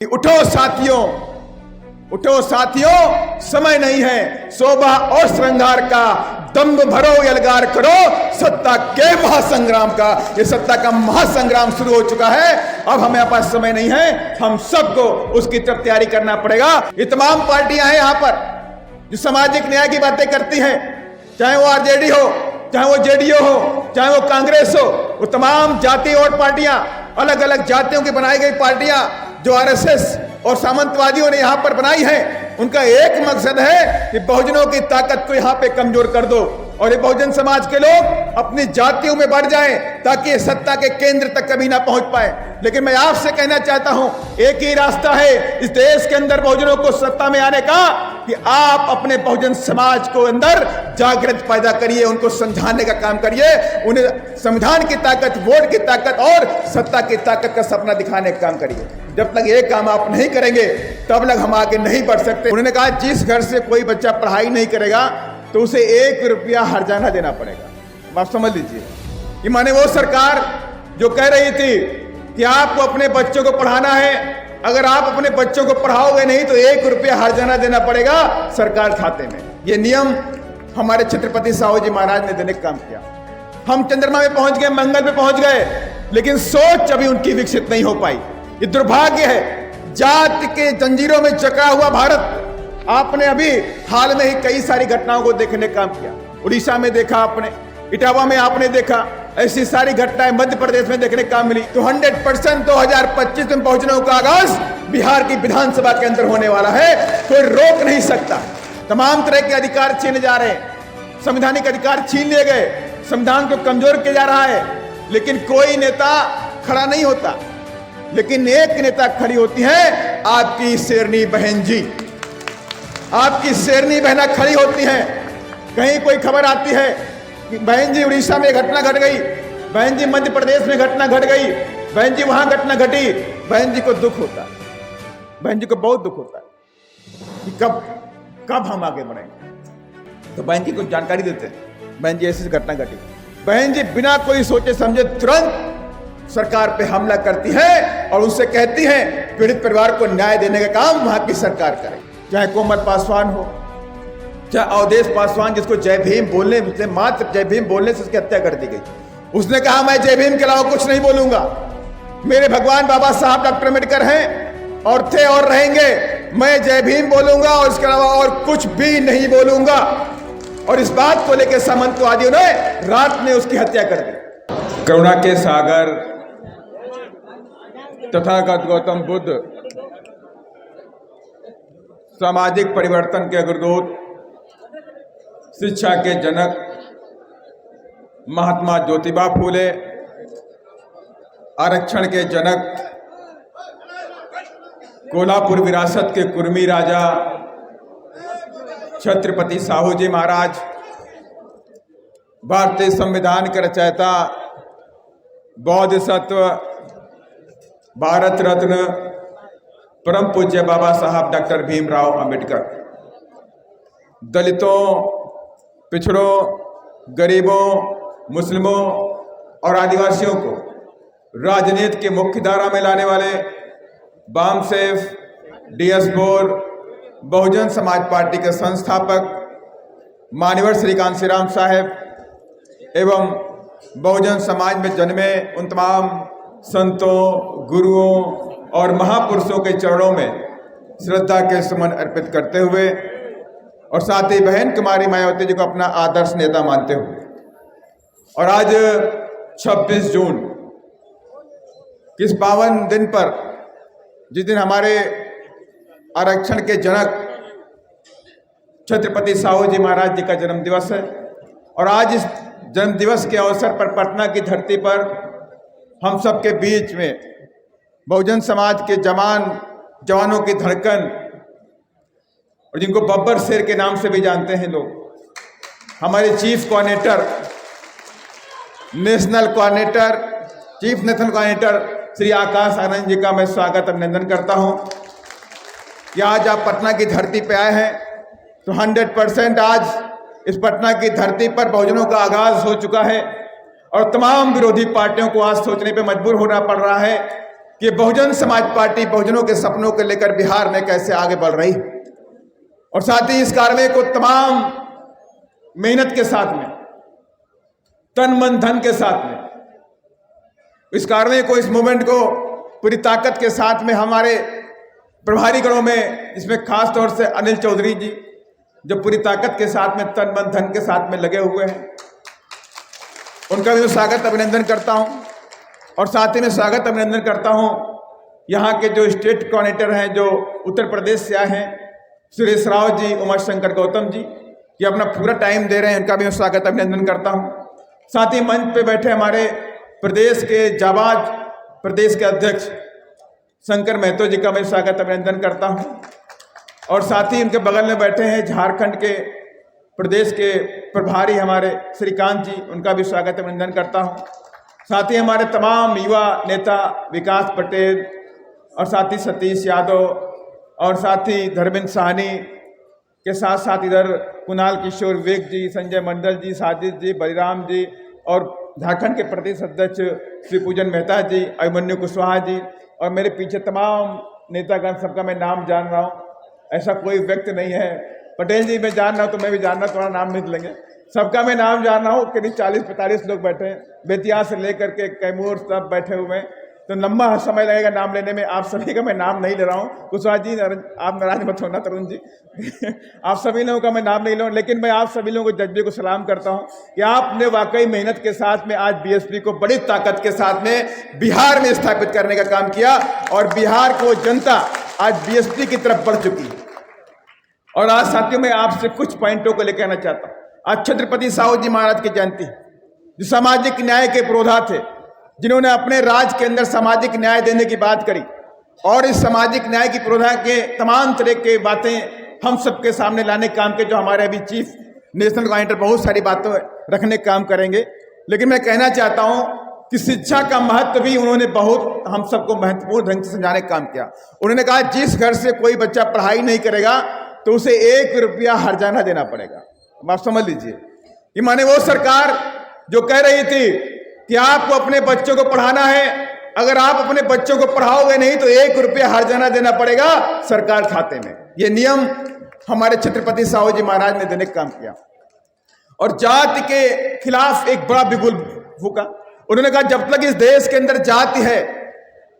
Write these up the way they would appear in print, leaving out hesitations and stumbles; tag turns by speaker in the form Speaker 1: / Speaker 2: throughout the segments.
Speaker 1: उठो साथियों, उठो साथियों, समय नहीं है शोभा और श्रृंगार का, दम्भ भरो यलगार करो सत्ता के महासंग्राम का। ये सत्ता का महासंग्राम शुरू हो चुका है। अब हमें पास समय नहीं है, हम सबको उसकी तरफ तैयारी करना पड़ेगा। ये तमाम पार्टियां हैं यहाँ पर जो सामाजिक न्याय की बातें करती हैं, चाहे वो आरजेडी हो, चाहे वो जेडीयू हो, चाहे वो कांग्रेस हो, वो तमाम जाति और पार्टियां, अलग अलग जातियों की बनाई गई पार्टियां जो आरएसएस और सामंतवादियों ने यहां पर बनाई है, उनका एक मकसद है कि बहुजनों की ताकत को यहां पे कमजोर कर दो और ये बहुजन समाज के लोग अपनी जातियों में बढ़ जाएं ताकि ये सत्ता के केंद्र तक कभी ना पहुंच पाए। लेकिन मैं आपसे कहना चाहता हूं, एक ही रास्ता है इस देश के अंदर बहुजनों को सत्ता में आने का, कि आप अपने बहुजन समाज को अंदर जागृत पैदा करिए, उनको समझाने का काम करिए, उन्हें संविधान की ताकत, वोट की ताकत और सत्ता की ताकत का सपना दिखाने का काम करिए। जब तक ये काम आप नहीं करेंगे तब तक हम आगे नहीं बढ़ सकते। उन्होंने कहा जिस घर से कोई बच्चा पढ़ाई नहीं करेगा तो उसे 1 रुपया हर्जाना देना पड़ेगा। आप समझ लीजिए, ये माने वो सरकार जो कह रही थी कि आपको अपने बच्चों को पढ़ाना है, अगर आप अपने बच्चों को पढ़ाओगे नहीं तो 1 रुपया हर्जाना देना पड़ेगा सरकार खाते में। ये नियम हमारे छत्रपति साहू जी महाराज ने देने का काम किया। हम चंद्रमा में पहुंच गए, मंगल पे पहुंच गए, लेकिन सोच अभी उनकी विकसित नहीं हो पाई। ये दुर्भाग्य है। जाति के जंजीरों में जकड़ा हुआ भारत, आपने अभी हाल में ही कई सारी घटनाओं को देखने का काम किया। उड़ीसा में देखा आपने, इटावा में आपने देखा, ऐसी सारी घटनाएं मध्य प्रदेश में देखने का मिली। तो 100% 2025 में बहुजनों का आगाज बिहार की विधानसभा के अंदर होने वाला है, कोई रोक नहीं सकता। तमाम तरह के अधिकार छीने जा रहे हैं, संवैधानिक अधिकार छीन लिए गए, संविधान को कमजोर किया जा रहा है, लेकिन कोई नेता खड़ा नहीं होता। लेकिन एक नेता खड़ी होती है, आपकी शेरनी बहन जी, आपकी शेरनी बहना खड़ी होती हैं। कहीं कोई खबर आती है कि बहन जी उड़ीसा में घटना घट गई, बहन जी मध्य प्रदेश में घटना घट गई, बहन जी वहां घटना घटी, बहन जी को दुख होता है, बहन जी को बहुत दुख होता है कि कब हम आगे बढ़ेंगे। तो बहन जी को जानकारी देते हैं, बहन जी ऐसी घटना घटी। बहन जी बिना कोई सोचे समझे तुरंत सरकार पे हमला करती है और उनसे कहती है पीड़ित परिवार को न्याय देने का काम वहां की सरकार करे। चाहे कोमल पासवान हो, चाहे अवधेश पासवान, जिसको जय भीम बोलने से, मात्र जय भीम बोलने से उसकी हत्या कर दी गई। उसने कहा मैं जय भीम के अलावा कुछ नहीं बोलूंगा, मेरे भगवान बाबा साहब डॉक्टर अम्बेडकर हैं और थे और रहेंगे, मैं जय भीम बोलूंगा और इसके अलावा और कुछ भी नहीं बोलूंगा। और इस बात को लेकर सामंतवादियों ने रात में उसकी हत्या कर दी। करुणा के सागर तथागत गौतम बुद्ध, सामाजिक परिवर्तन के अग्रदूत, शिक्षा के जनक महात्मा ज्योतिबा फूले, आरक्षण के जनक, कोल्हापुर विरासत के कुर्मी राजा छत्रपति साहू जी महाराज, भारतीय संविधान के रचयिता, बोधिसत्व, भारत रत्न, परम पूज्य बाबा साहब डॉक्टर भीमराव अंबेडकर, दलितों, पिछड़ों, गरीबों, मुस्लिमों और आदिवासियों को राजनीति के मुख्य धारा में लाने वाले BAMCEF, DS bore, Bahujan Samaj party के संस्थापक मान्यवर श्री कांशीराम साहेब एवं बहुजन समाज में जन्मे उन तमाम संतों, गुरुओं और महापुरुषों के चरणों में श्रद्धा के सुमन अर्पित करते हुए और साथ ही बहन कुमारी मायावती जी को अपना आदर्श नेता मानते हुए, और आज 26 जून किस पावन दिन पर, जिस दिन हमारे आरक्षण के जनक छत्रपति साहू जी महाराज जी का जन्म दिवस है, और आज इस जन्म दिवस के अवसर पर पटना की धरती पर हम सबके बीच में बहुजन समाज के जवानों की धड़कन, और जिनको बब्बर शेर के नाम से भी जानते हैं लोग, हमारे chief coordinator, national coordinator, chief national coordinator Shri Akash Anand ji का मैं स्वागत अभिनंदन करता हूं कि आज आप पटना की धरती पे आए हैं। तो 100% आज इस पटना की धरती पर बहुजनों का आगाज हो चुका है और तमाम विरोधी पार्टियों को आज सोचने पे मजबूर होना पड़ रहा है कि बहुजन समाज पार्टी बहुजनों के सपनों को लेकर बिहार में कैसे आगे बढ़ रही है, और साथ ही इस कार्य को तमाम मेहनत के साथ में, तन मन धन के साथ में, इस कार्य को, इस मूवमेंट को पूरी ताकत के साथ में हमारे प्रभारी गणों में, इसमें खास तौर से अनिल चौधरी जी जो पूरी ताकत के साथ में, तन मन धन के साथ में लगे हुए हैं, उनका भी मैं स्वागत अभिनंदन करता हूं। और साथ ही में स्वागत अभिनंदन करता हूं यहाँ के जो स्टेट कोऑर्डिनेटर हैं, जो उत्तर प्रदेश से आए हैं, सुरेश राव जी, उमा शंकर गौतम जी, ये अपना पूरा टाइम दे रहे हैं, उनका भी मैं स्वागत अभिनंदन करता हूं। साथ ही मंच पे बैठे हमारे प्रदेश के जाबाज प्रदेश के अध्यक्ष शंकर महतो जी का मैं स्वागत अभिनंदन करता हूं। और साथ ही उनके बगल में बैठे हैं झारखंड के प्रदेश के प्रभारी हमारे श्रीकांत जी, उनका भी स्वागत अभिनंदन करता हूं। साथ ही हमारे तमाम युवा नेता विकास पटेल, और साथ ही सतीश यादव, और साथ ही धर्मेंद्र साहनी के साथ साथ इधर कुणाल किशोर विवेक जी, संजय मंडल जी, साजिद जी, बलिराम जी, और झारखंड के प्रदेश अध्यक्ष श्री पूजन मेहता जी, अभिमन्यु कुशवाहा जी, और मेरे पीछे तमाम नेतागण, सबका मैं नाम जान रहा हूँ, ऐसा कोई व्यक्ति नहीं है। पटेल जी मैं जान रहा हूँ तो मैं भी जान रहा हूँ, थोड़ा नाम मिल लेंगे, सबका मैं नाम जान रहा हूँ। करीब 40-45 लोग बैठे हैं, बेतिया से लेकर के कैमूर सब बैठे हुए हैं, तो लंबा समय लगेगा नाम लेने में। आप सभी का मैं नाम नहीं ले रहा हूँ, कुशवाहा जी आप नाराज मत होना, तरुण जी आप सभी लोगों का मैं नाम नहीं ले रहा हूँ, लेकिन मैं आप सभी लोगों को, जज्बे को सलाम करता हूँ कि आपने वाकई मेहनत के साथ में आज बीएसपी को बड़ी ताकत के साथ में बिहार में स्थापित करने का काम किया, और बिहार को जनता आज बीएसपी की तरफ बढ़ चुकी है। और आज साथियों मैं आपसे कुछ पॉइंटों को लेकर आना चाहता हूँ। आज छत्रपति साहू जी महाराज की जयंती, जो सामाजिक न्याय के पुरोधा थे, जिन्होंने अपने राज के अंदर सामाजिक न्याय देने की बात करी, और इस सामाजिक न्याय की पुरोधा के तमाम तरह के बातें हम सबके सामने लाने काम के, जो हमारे अभी चीफ नेशनल कोऑर्डिनेटर बहुत सारी बातें रखने का काम करेंगे। लेकिन मैं कहना चाहता हूं कि शिक्षा का महत्व भी उन्होंने बहुत हम सबको महत्वपूर्ण ढंग से समझाने का काम किया। उन्होंने कहा जिस घर से कोई बच्चा पढ़ाई नहीं करेगा तो उसे 1 रुपया हर्जाना देना पड़ेगा। आप समझ लीजिए, ये माने वो सरकार जो कह रही थी कि आपको अपने बच्चों को पढ़ाना है, अगर आप अपने बच्चों को पढ़ाओगे नहीं तो 1 रुपया हर्जाना देना पड़ेगा सरकार खाते में। ये नियम हमारे छत्रपति साहू जी महाराज ने देने का काम किया। और जाति के खिलाफ एक बड़ा बिगुल फूका। उन्होंने कहा जब तक इस देश के अंदर जाति है,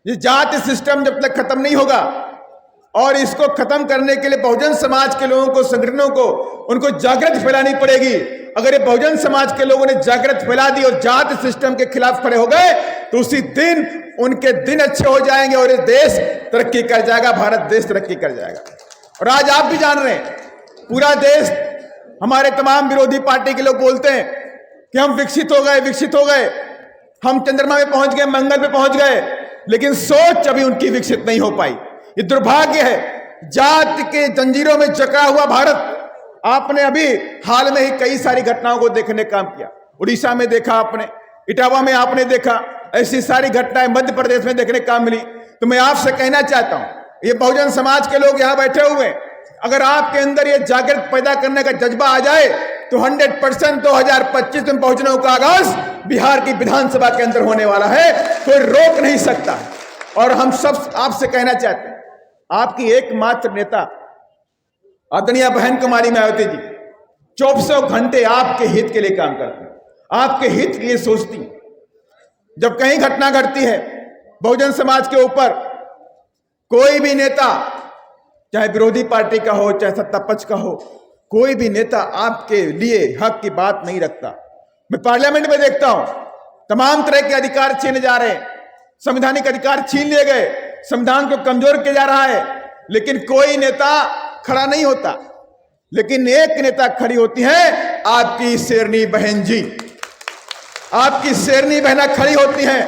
Speaker 1: ये जाति सिस्टम जब तक खत्म नहीं होगा, और इसको खत्म करने के लिए बहुजन समाज के लोगों को, संगठनों को, उनको जागृत फैलानी पड़ेगी। अगर ये बहुजन समाज के लोगों ने जागृत फैला दी और जाति सिस्टम के खिलाफ खड़े हो गए तो उसी दिन उनके दिन अच्छे हो जाएंगे और ये देश तरक्की कर जाएगा, भारत देश तरक्की कर जाएगा। और आज आप भी जान रहे हैं, पूरा देश, हमारे तमाम विरोधी पार्टी के लोग बोलते हैं कि हम विकसित हो गए, विकसित हो गए, हम चंद्रमा में पहुंच गए, मंगल पे पहुंच गए, लेकिन सोच अभी उनकी विकसित नहीं हो पाई। ये दुर्भाग्य है। जाति के जंजीरों में जकड़ा हुआ भारत, आपने अभी हाल में ही कई सारी घटनाओं को देखने का काम किया। उड़ीसा में देखा आपने, इटावा में आपने देखा, ऐसी सारी घटनाएं मध्य प्रदेश में देखने का काम मिली। तो मैं आपसे कहना चाहता हूं, ये बहुजन समाज के लोग यहां बैठे हुए, अगर आपके अंदर ये जागृत पैदा करने का जज्बा आ जाए तो 100% 2025 में बहुजनों का आगाज बिहार की विधानसभा के अंदर होने वाला है, कोई रोक नहीं सकता। और हम सब आपसे कहना चाहते हैं, आपकी एकमात्र नेता आदरणीय बहन कुमारी मायावती जी 24 घंटे आपके हित के लिए काम करती हैं, आपके हित के लिए सोचती हैं। जब कहीं घटना घटती है बहुजन समाज के ऊपर, कोई भी नेता, चाहे विरोधी पार्टी का हो, चाहे सत्ता पक्ष का हो, कोई भी नेता आपके लिए हक की बात नहीं रखता। मैं पार्लियामेंट में देखता हूं तमाम तरह के अधिकार छीने जा रहे हैं, संवैधानिक अधिकार छीन लिए गए, संविधान को कमजोर किया जा रहा है, लेकिन कोई नेता खड़ा नहीं होता। लेकिन एक नेता खड़ी होती है, आपकी शेरनी बहन जी, आपकी शेरनी बहना खड़ी होती हैं।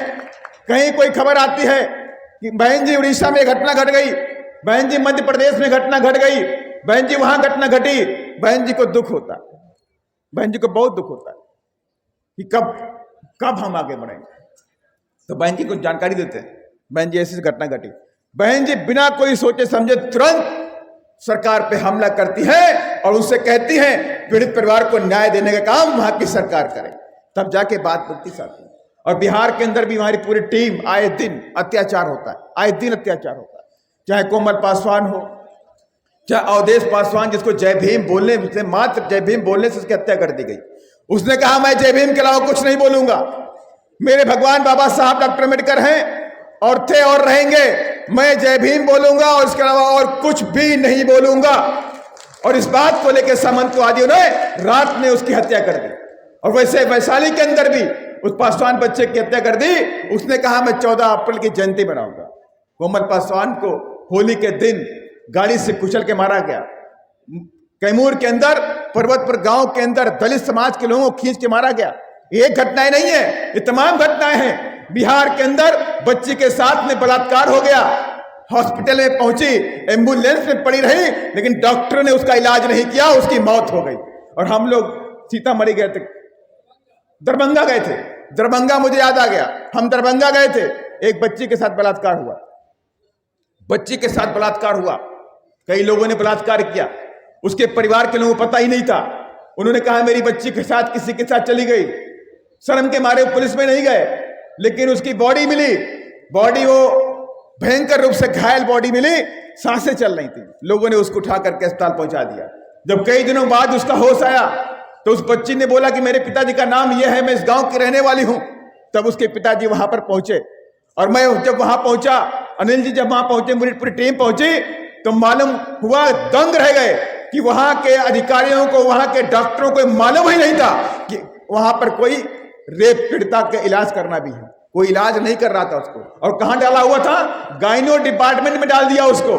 Speaker 1: कहीं कोई खबर आती है कि बहन जी उड़ीसा में घटना घट गई, बहन जी मध्य प्रदेश में घटना घट गई, बहन जी वहां घटना घटी, बहन जी को दुख होता है, बहन जी को बहुत दुख होता है कि कब हम आगे बढ़ेंगे। तो बहन जी को जानकारी देते हैं, बहन जी ऐसी घटना घटी, बहन जी बिना कोई सोचे समझे तुरंत सरकार पे हमला करती है और उससे कहती है पीड़ित परिवार को न्याय देने का काम वहां की सरकार करे, तब जाके बात बनती साथी। और बिहार के अंदर भी हमारी पूरी टीम, आए दिन अत्याचार होता है, आए दिन अत्याचार होता है। चाहे कोमल पासवान हो, चाहे अवधेश पासवान, जिसको जय भीम बोलने से, मात्र जय भीम बोलने से उसकी हत्या कर दी गई। उसने कहा मैं जय भीम के अलावा कुछ नहीं बोलूंगा। मेरे भगवान बाबा साहब डॉक्टर अम्बेडकर हैं और थे और रहेंगे। मैं जय भीम बोलूंगा और इसके अलावा और कुछ भी नहीं बोलूंगा। और इस बात को लेकर सामंतवादियों ने रात में उसकी हत्या कर दी। और वैसे वैशाली के अंदर भी उस पासवान बच्चे की हत्या कर दी। उसने कहा मैं 14 अप्रैल की जयंती मनाऊंगा। कोमल पासवान को होली के दिन गाड़ी से कुचल के मारा गया। कैमूर के अंदर, पर्वत पर गांव के अंदर दलित समाज के लोगों को खींच के मारा गया। एक घटनाएं नहीं है, ये तमाम घटनाएं हैं। बिहार के अंदर बच्ची के साथ में बलात्कार हो गया। हॉस्पिटल में पहुंची, एम्बुलेंस में पड़ी रही, लेकिन डॉक्टर ने उसका इलाज नहीं किया, उसकी मौत हो गई। और हम लोग सीतामढ़ी गए थे, दरभंगा गए थे। दरभंगा मुझे याद आ गया, हम दरभंगा गए थे। एक बच्ची के साथ बलात्कार हुआ, बच्ची के साथ बलात्कार हुआ। कई लोगों ने बलात्कार किया, उसके परिवार के लोगों को पता ही नहीं था। उन्होंने कहा मेरी बच्ची के साथ किसी के साथ चली गई। शर्म के मारे पुलिस में नहीं गए, लेकिन उसकी बॉडी मिली। बॉडी वो भयंकर रूप से घायल बॉडी मिली, सांसें चल रही थी। लोगों ने उसको उठा करके अस्पताल पहुंचा दिया। जब कई दिनों बाद उसका होश आया तो उस बच्ची ने बोला कि मेरे पिताजी का नाम यह है, मैं इस गांव की रहने वाली हूं। तब उसके पिताजी वहां पर पहुंचे और मैं जब वहां पहुंचा, अनिल जी जब वहां पहुंचे, मेरी पूरी टीम पहुंची, तो मालूम हुआ, दंग रह गए कि वहां के अधिकारियों को, वहां के डॉक्टरों को मालूम ही नहीं था कि वहां पर कोई रेप पीड़िता का इलाज करना भी है। कोई इलाज नहीं कर रहा था उसको। और कहां डाला हुआ था? गाइनो डिपार्टमेंट में डाल दिया उसको।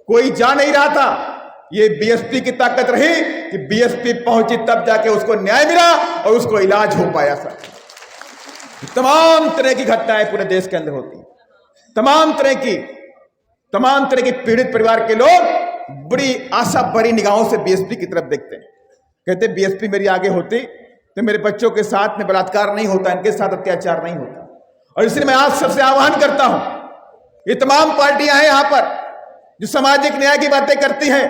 Speaker 1: कोई जा नहीं रहा था। ये बीएसपी की ताकत रही कि बीएसपी पहुंची, तब जाके उसको न्याय मिला और उसको इलाज हो पाया। सर, तमाम तरह की घटनाएं पूरे देश के अंदर होती, तमाम तरह के पीड़ित परिवार के लोग बड़ी आशा भरी निगाहों से बीएसपी की तरफ देखते हैं। कहते बीएसपी मेरी आगे होती तो मेरे बच्चों के साथ में बलात्कार नहीं होता, इनके साथ अत्याचार नहीं होता। और इसलिए मैं आज सबसे आह्वान करता हूं, ये तमाम पार्टियां हैं यहां पर जो सामाजिक न्याय की बातें करती हैं,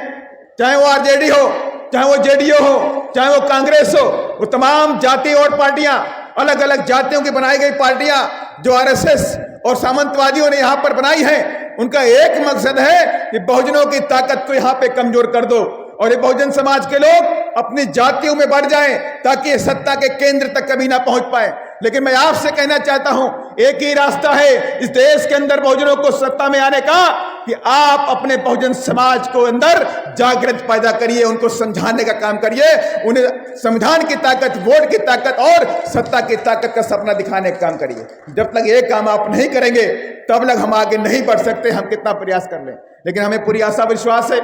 Speaker 1: चाहे वो आरजेडी हो, चाहे वो जेडीयू हो, चाहे वो कांग्रेस हो, वो तमाम जाति और पार्टियां, अलग अलग जातियों की बनाई गई पार्टियां जो आरएसएस और सामंतवादियों ने यहां पर बनाई है, उनका एक मकसद है कि बहुजनों की ताकत को यहां पे कमजोर कर दो और ये बहुजन समाज के लोग अपनी जातियों में बढ़ जाएं ताकि ये सत्ता के केंद्र तक कभी ना पहुंच पाए। लेकिन मैं आपसे कहना चाहता हूं, एक ही रास्ता है इस देश के अंदर बहुजनों को सत्ता में आने का, कि आप अपने बहुजन समाज को अंदर जागृत पैदा करिए, उनको समझाने का काम करिए, उन्हें संविधान की ताकत, वोट की ताकत और सत्ता की ताकत का सपना दिखाने का काम करिए। जब तक ये काम आप नहीं करेंगे तब तक हम आगे नहीं बढ़ सकते, हम कितना प्रयास कर लें। लेकिन हमें पूरी आशा विश्वास है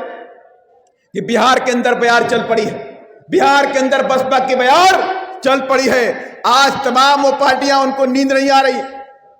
Speaker 1: कि बिहार के अंदर बयार चल पड़ी है, बिहार के अंदर बसपा की बयार चल पड़ी है। आज तमाम वो पार्टियां, उनको नींद नहीं आ रही,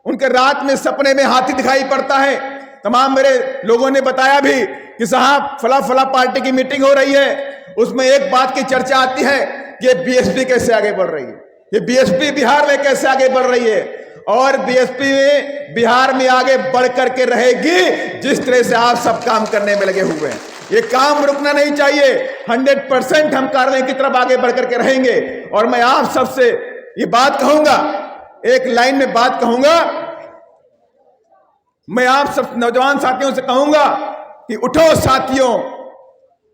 Speaker 1: उनके रात में सपने में हाथी दिखाई पड़ता है। तमाम मेरे लोगों ने बताया भी कि साहब फला फला पार्टी की मीटिंग हो रही है, उसमें एक बात की चर्चा आती है कि ये बीएसपी कैसे आगे बढ़ रही है, ये बीएसपी बिहार में कैसे आगे बढ़ रही है। और बीएसपी में बिहार में आगे बढ़ करके रहेगी जिस तरह से आप सब काम करने में लगे हुए हैं। ये काम रुकना नहीं चाहिए। 100% हम कार्रवाई की तरफ आगे बढ़ करके रहेंगे। और मैं आप सबसे ये बात कहूंगा, एक लाइन में बात कहूंगा, मैं आप सब नौजवान साथियों से कहूंगा कि उठो साथियों,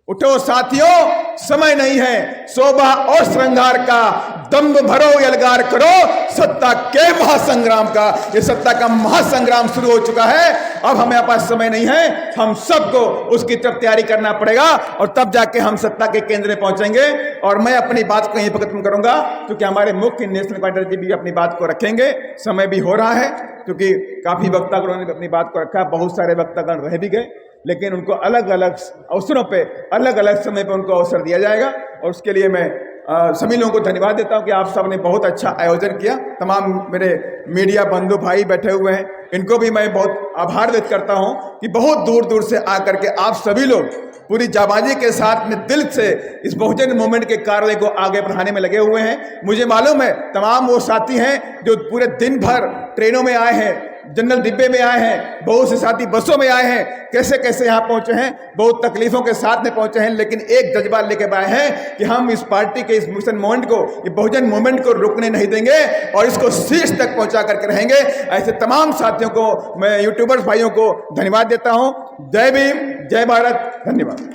Speaker 1: उठो साथियों, समय नहीं है शोभा और श्रृंगार का, दम्भ भरो यलगार करो सत्ता के महासंग्राम का। ये सत्ता का महासंग्राम शुरू हो चुका है, अब हमें पास समय नहीं है, हम सबको उसकी तरफ तैयारी करना पड़ेगा और तब जाके हम सत्ता के केंद्र में पहुंचेंगे। और मैं अपनी बात को यहीं पर खत्म करूंगा क्योंकि हमारे मुख्य नेशनल कॉर्डिनेटर जी भी अपनी बात को रखेंगे। समय भी हो रहा है क्योंकि काफी वक्तागणों ने अपनी बात को रखा, बहुत सारे वक्तागण रह भी गए, लेकिन उनको अलग अलग अवसरों पे, अलग अलग समय पे उनको अवसर दिया जाएगा। और उसके लिए मैं सभी लोगों को धन्यवाद देता हूं कि आप सब ने बहुत अच्छा आयोजन किया। तमाम मेरे मीडिया बंधु भाई बैठे हुए हैं, इनको भी मैं बहुत आभार व्यक्त करता हूं कि बहुत दूर दूर से आकर के आप सभी लोग पूरी जाबाजी के साथ में दिल से इस बहुजन मूवमेंट के कार्य को आगे बढ़ाने में लगे हुए हैं। मुझे मालूम है तमाम वो साथी हैं जो पूरे दिन भर ट्रेनों में आए हैं, जनरल डिब्बे में आए हैं, बहुत से साथी बसों में आए हैं, कैसे कैसे यहाँ पहुंचे हैं, बहुत तकलीफों के साथ में पहुंचे हैं, लेकिन एक जज्बा लेके आए हैं कि हम इस पार्टी के इस मिशन मूवमेंट को, ये बहुजन मूवमेंट को रुकने नहीं देंगे और इसको शीर्ष तक पहुंचा करके रहेंगे। ऐसे तमाम साथियों को, मैं यूट्यूबर्स भाइयों को धन्यवाद देता हूं। जय भीम, जय भारत, धन्यवाद।